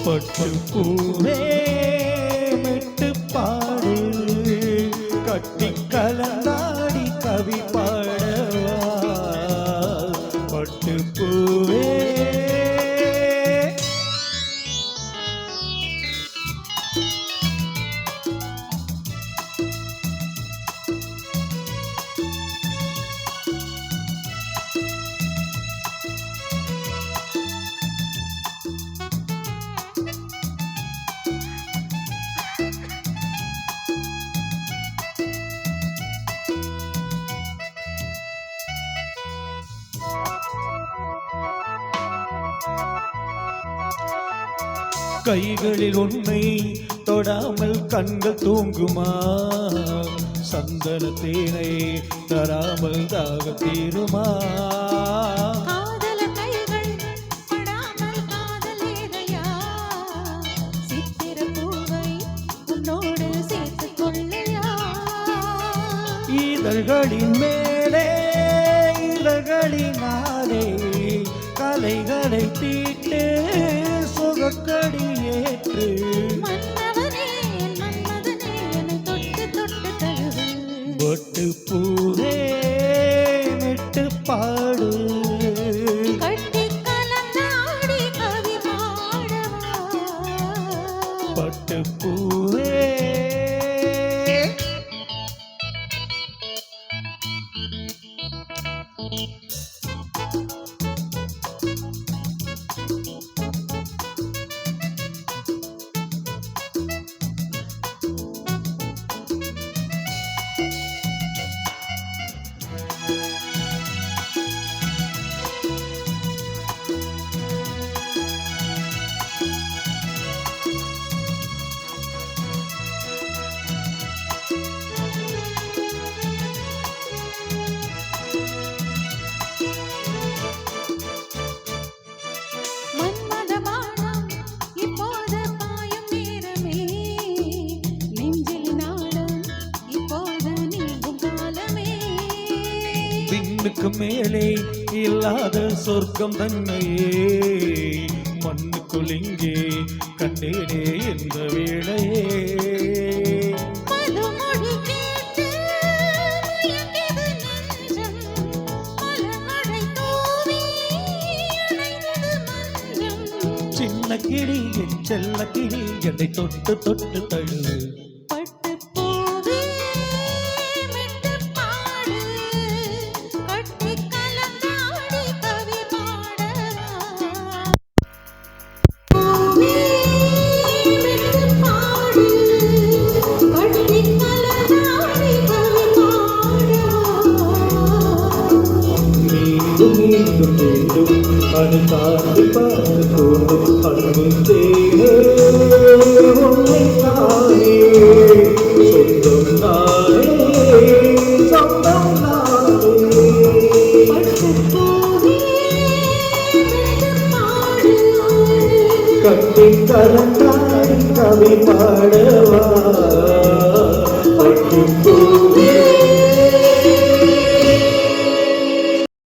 பட்டு பூவே மெட்டு பாடு கட்டி கலந்தாடி கவி பாடவா பட்டு பூவே கைகளில் உன்னை தொடாமல் கண்கள் தூங்குமா சந்தன தேனை தராமல் தாக தீருமா இதழ்களின் மேலே இதழ்களினாலே கலைகளை தீட்டு சுகக்கடி ஏற்று பொட்டு பூவே மெட்டு பாடு பட்டு பூவே விண்ணுக்கு மேலே இல்லாத சொர்க்கம் தன்னையே மண்ணுக்குள் இங்கே கண்டேனே இந்த வேளையே சின்ன கிளி என் செல்ல கிளி என்னை தொட்டு தொட்டு தழுவு அது பார்த்து பார்த்து தோன்றும் அன்பு தேனே உன்னை தானே சொந்தம் நானே சொந்தம் நானே கட்டி கலந்தாடி கவி பாடவா